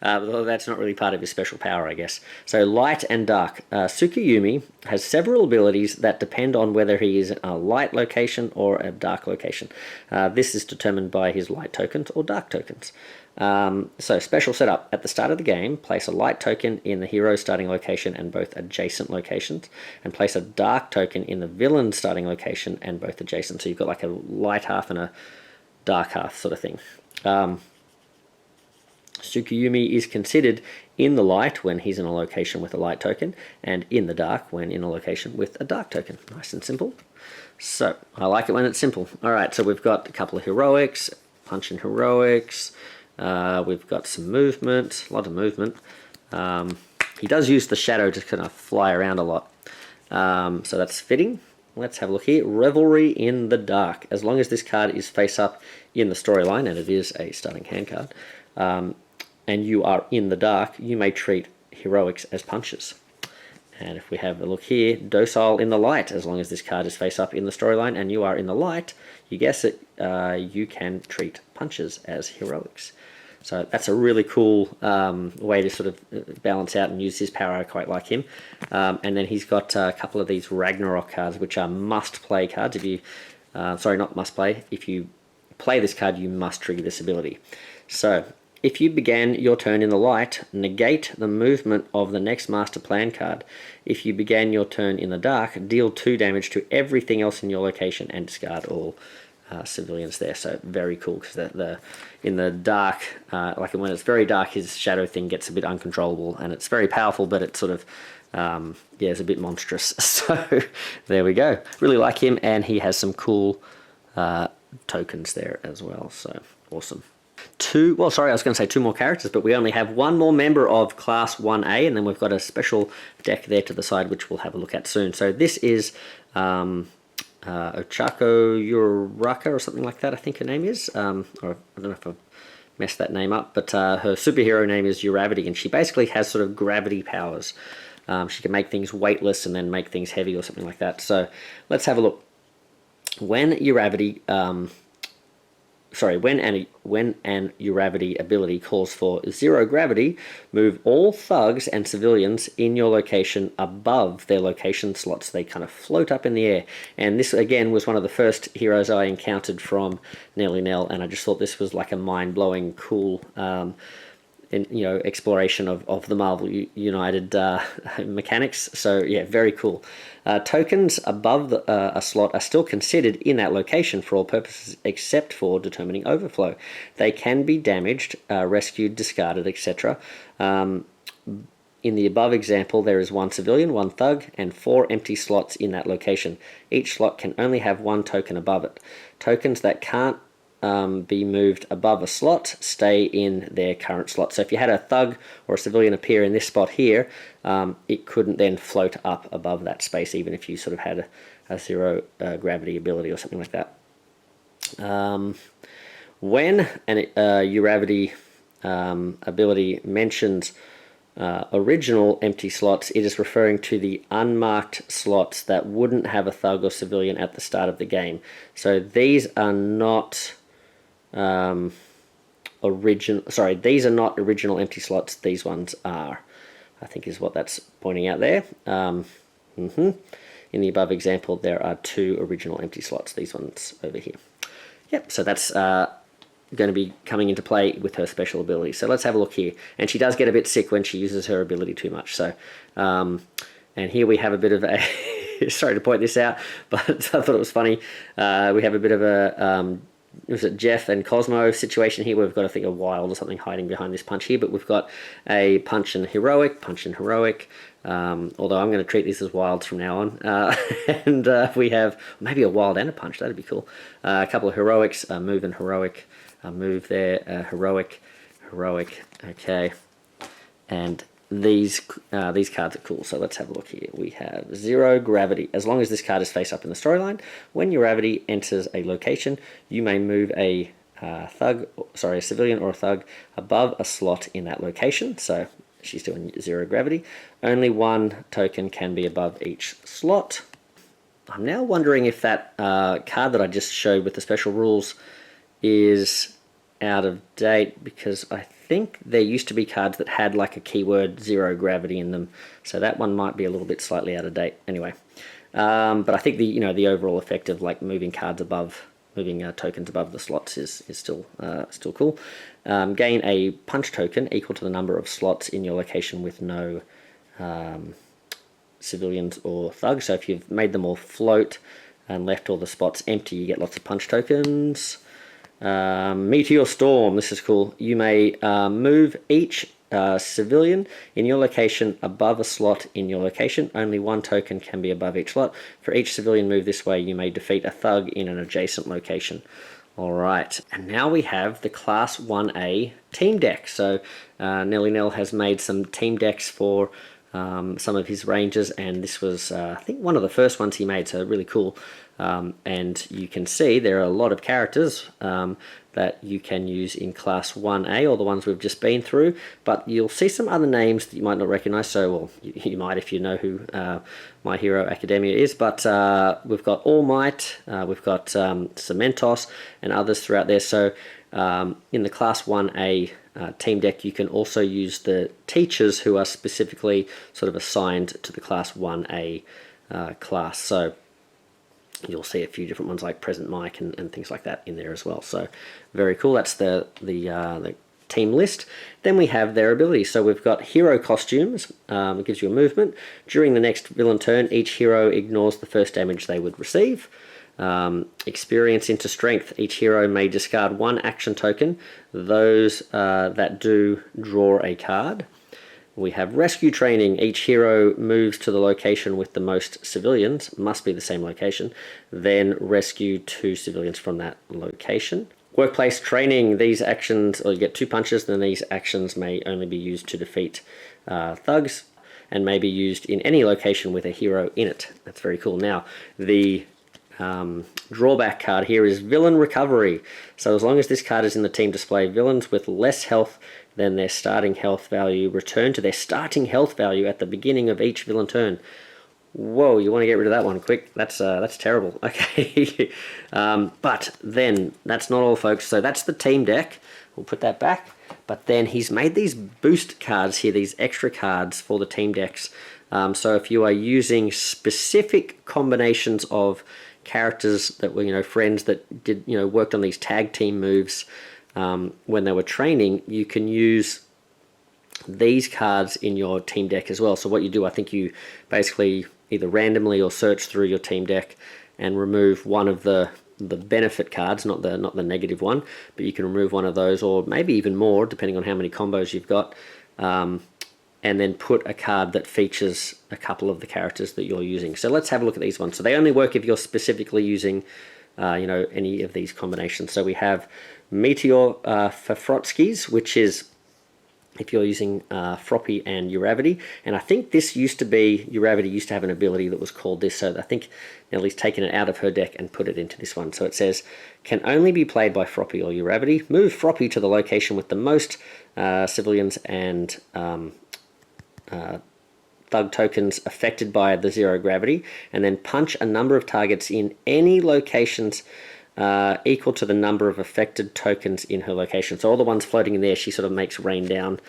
that's not really part of his special power, I guess. So light and dark. Tsukuyomi has several abilities that depend on whether he is in a light location or a dark location. This is determined by his light tokens or dark tokens. So special setup. At the start of the game, place a light token in the hero's starting location and both adjacent locations, and place a dark token in the villain's starting location and both adjacent. So you've got like a light half and a dark half sort of thing. Tsukuyomi is considered in the light when he's in a location with a light token, and in the dark when in a location with a dark token. Nice and simple. So I like it when it's simple. Alright, so we've got a couple of heroics, punch and heroics. We've got some movement, a lot of movement. He does use the shadow to kind of fly around a lot. So that's fitting. Let's have a look here. Revelry in the Dark. As long as this card is face up in the storyline, and it is a starting hand card, and you are in the dark, you may treat heroics as punches. And if we have a look here, Docile in the Light. As long as this card is face up in the storyline and you are in the light, you guess it, you can treat punches as heroics. So that's a really cool way to sort of balance out and use his power. I quite like him. And then he's got a couple of these Ragnarok cards, which are must-play cards. If you, sorry, not must-play. If you play this card, you must trigger this ability. So if you began your turn in the light, negate the movement of the next Master Plan card. If you began your turn in the dark, deal 2 damage to everything else in your location and discard all civilians there. So very cool, because in the dark, like when it's very dark, his shadow thing gets a bit uncontrollable, and it's very powerful, but it's sort of yeah, it's a bit monstrous. So there we go. Really like him, and he has some cool tokens there as well. So awesome. Well, sorry, I was going to say 2 more characters, but we only have 1 more member of Class 1A, and then we've got a special deck there to the side, which we'll have a look at soon. So this is Ochako Uraraka or something like that, I think her name is. Or I don't know if I've messed that name up, but her superhero name is Uravity, and she basically has sort of gravity powers. She can make things weightless and then make things heavy or something like that. So let's have a look. When Uravity... when an Uravity ability calls for 0 gravity, move all thugs and civilians in your location above their location slots. They kind of float up in the air. And this, again, was one of the first heroes I encountered from NellyNel, and I just thought this was like a mind-blowing, cool exploration of the Marvel United mechanics. So yeah, very cool. Tokens above a slot are still considered in that location for all purposes except for determining overflow. They can be damaged, rescued, discarded, etc. In the above example, there is 1 civilian, 1 thug, and 4 empty slots in that location. Each slot can only have 1 token above it. Tokens that can't be moved above a slot stay in their current slot. So if you had a thug or a civilian appear in this spot here, it couldn't then float up above that space, even if you sort of had a 0 gravity ability or something like that. When an Uravity ability mentions original empty slots, it is referring to the unmarked slots that wouldn't have a thug or civilian at the start of the game. So these are not these are not original empty slots. These ones are, I think, is what that's pointing out there. In the above example, there are 2 original empty slots. These ones over here. Yep. So that's going to be coming into play with her special ability. So let's have a look here. And she does get a bit sick when she uses her ability too much. So, and here we have a bit of a sorry to point this out, but I thought it was funny. We have a bit of a was it Jeff and Cosmo situation here, where we've got, I think, a wild or something hiding behind this punch here, but we've got a punch and heroic, although I'm going to treat these as wilds from now on. And we have maybe a wild and a punch. That'd be cool. A couple of heroics, move and heroic, move there, heroic, okay. And these cards are cool, so let's have a look here. We have 0 gravity. As long as this card is face up in the storyline, when Uravity enters a location, you may move a civilian or a thug above a slot in that location. So she's doing 0 gravity. Only 1 token can be above each slot. I'm now wondering if that card that I just showed with the special rules is out of date, because I think there used to be cards that had like a keyword 0 gravity in them, so that one might be a little bit slightly out of date anyway. But I think the overall effect of like moving cards above, moving tokens above the slots is still cool. Gain a punch token equal to the number of slots in your location with no civilians or thugs. So if you've made them all float and left all the spots empty, you get lots of punch tokens. Meteor Storm, this is cool. You may move each civilian in your location above a slot in your location. Only 1 token can be above each slot. For each civilian move this way, you may defeat a thug in an adjacent location. Alright, and now we have the Class 1A team deck. So NellyNel has made some team decks for some of his ranges, and this was I think one of the first ones he made, so really cool. And you can see there are a lot of characters that you can use in Class 1A, or the ones we've just been through, but you'll see some other names that you might not recognize. So, well, you might if you know who My Hero Academia is, but we've got All Might, we've got Cementos, and others throughout there. So in the Class 1A team deck, you can also use the teachers who are specifically sort of assigned to the Class 1A class. So you'll see a few different ones like Present Mike and things like that in there as well. So very cool. That's the team list. Then we have their abilities. So we've got hero costumes. It gives you a movement. During the next villain turn, each hero ignores the first damage they would receive. Experience into strength. Each hero may discard 1 action token. Those that do draw a card. We have rescue training. Each hero moves to the location with the most civilians, must be the same location, then rescue 2 civilians from that location. Workplace training. These actions, or you get 2 punches, then these actions may only be used to defeat thugs, and may be used in any location with a hero in it. That's very cool. Now, the drawback card here is Villain Recovery. So as long as this card is in the team display, villains with less health than their starting health value return to their starting health value at the beginning of each villain turn. Whoa, you want to get rid of that one quick. That's terrible. Okay. But then, that's not all, folks. So that's the team deck. We'll put that back. But then he's made these boost cards here, these extra cards for the team decks. So if you are using specific combinations of characters that were, friends that did, worked on these tag team moves when they were training, you can use these cards in your team deck as well. So what you do, I think you basically either randomly or search through your team deck and remove one of the benefit cards, not the negative one, but you can remove one of those, or maybe even more depending on how many combos you've got. and then put a card that features a couple of the characters that you're using. So let's have a look at these ones. So they only work if you're specifically using any of these combinations. So we have Meteor Fafrotskis, which is if you're using Froppy and Uravity. And I think this used to be, Uravity used to have an ability that was called this, so I think Nelly's taken it out of her deck and put it into this one. So it says, can only be played by Froppy or Uravity. Move Froppy to the location with the most civilians and thug tokens affected by the 0 gravity, and then punch a number of targets in any locations equal to the number of affected tokens in her location. So all the ones floating in there, she sort of makes rain down,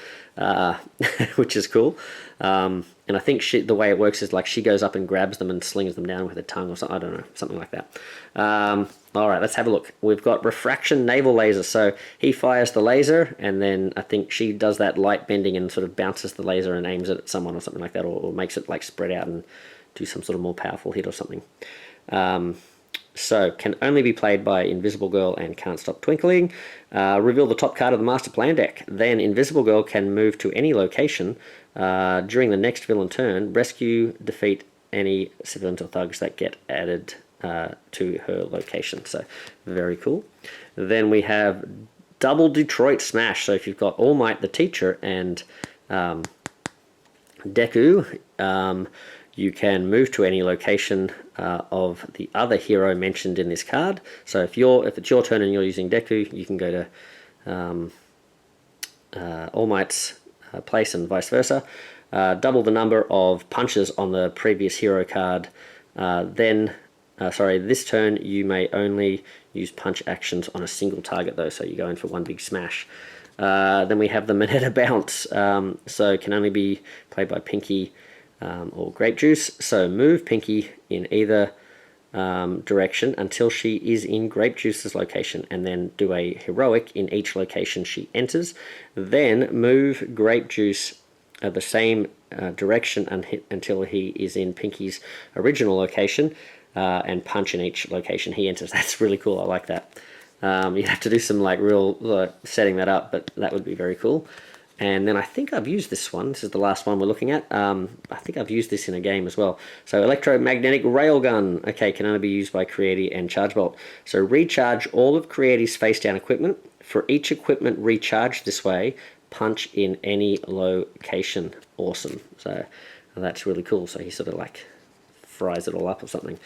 which is cool. And I think the way it works is like she goes up and grabs them and slings them down with her tongue or something. I don't know, something like that. All right, let's have a look. We've got Refraction Naval Laser. So he fires the laser, and then I think she does that light bending and sort of bounces the laser and aims it at someone or something like that, or makes it like spread out and do some sort of more powerful hit or something. So, can only be played by Invisible Girl and Can't Stop Twinkling. Reveal the top card of the Master Plan deck. Then Invisible Girl can move to any location during the next villain turn, rescue, defeat any civilians or thugs that get added to her location. So, very cool. Then we have Double Detroit Smash. So, if you've got All Might the Teacher and Deku, you can move to any location of the other hero mentioned in this card. So if it's your turn and you're using Deku, you can go to All Might's place and vice versa. Double the number of punches on the previous hero card. This turn you may only use punch actions on a single target though, so you go in for one big smash. Then we have the Moneta Bounce, so can only be played by Pinky or Grape Juice. So move Pinky in either direction until she is in Grape Juice's location, and then do a heroic in each location she enters. Then move Grape Juice the same direction until he is in Pinky's original location, and punch in each location he enters. That's really cool. I like that. You'd have to do some like real setting that up, but that would be very cool. And then I think I've used this one. This is the last one we're looking at. I think I've used this in a game as well. So Electromagnetic Railgun. Okay, can only be used by Creati and Chargebolt. So recharge all of Creati's face-down equipment. For each equipment recharged this way, punch in any location. Awesome. So that's really cool. So he sort of like fries it all up or something.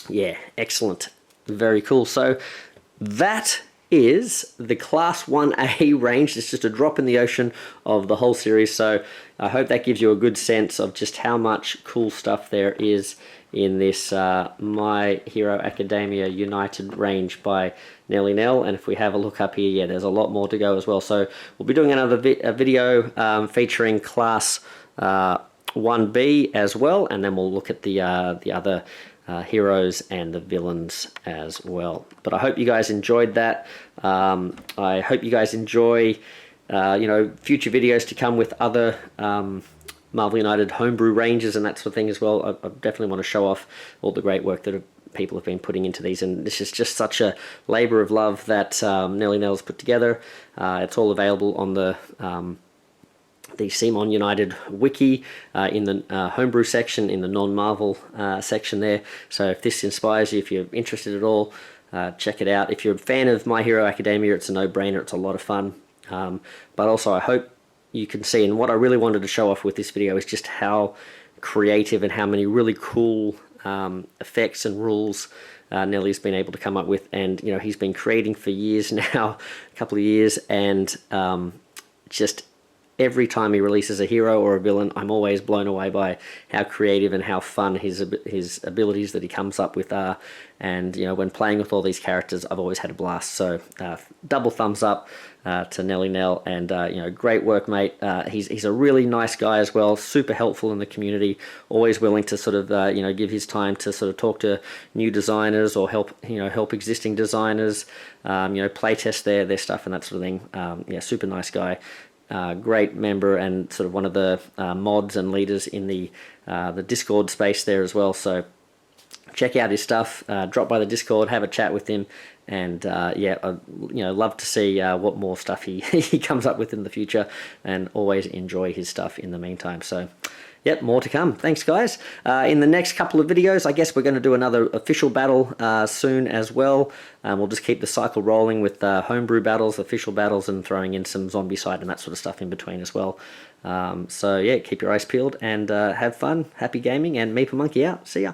Yeah, excellent. Very cool. So that is the Class 1A range. It's just a drop in the ocean of the whole series, so I hope that gives you a good sense of just how much cool stuff there is in this My Hero Academia United range by NellyNel. And if we have a look up here, yeah, there's a lot more to go as well. So we'll be doing another video featuring Class 1B as well, and then we'll look at the other heroes and the villains as well. But I hope you guys enjoyed that. I hope you guys enjoy future videos to come with other Marvel United homebrew ranges and that sort of thing as well. I definitely want to show off all the great work that people have been putting into these, and this is just such a labor of love that NellyNel's put together. It's all available on the CMON United Wiki in the homebrew section, in the non-Marvel section there. So if this inspires you, if you're interested at all, check it out. If you're a fan of My Hero Academia, it's a no-brainer. It's a lot of fun. But also I hope you can see, and what I really wanted to show off with this video is just how creative and how many really cool effects and rules Nelly's been able to come up with. And he's been creating for years now, a couple of years, and just every time he releases a hero or a villain, I'm always blown away by how creative and how fun his abilities that he comes up with are. And when playing with all these characters, I've always had a blast. So double thumbs up to NellyNel, and great work, mate. He's a really nice guy as well, super helpful in the community, always willing to sort of give his time to sort of talk to new designers or help existing designers, play test their stuff and that sort of thing. Yeah, super nice guy. Great member and sort of one of the mods and leaders in the Discord space there as well. So check out his stuff, drop by the Discord, have a chat with him, and yeah, I'd, love to see what more stuff he comes up with in the future, and always enjoy his stuff in the meantime. So yep, more to come. Thanks, guys. In the next couple of videos, I guess we're going to do another official battle soon as well. We'll just keep the cycle rolling with homebrew battles, official battles, and throwing in some zombicide and that sort of stuff in between as well. So yeah, keep your eyes peeled and have fun. Happy gaming, and Meeple Monkey out. See ya.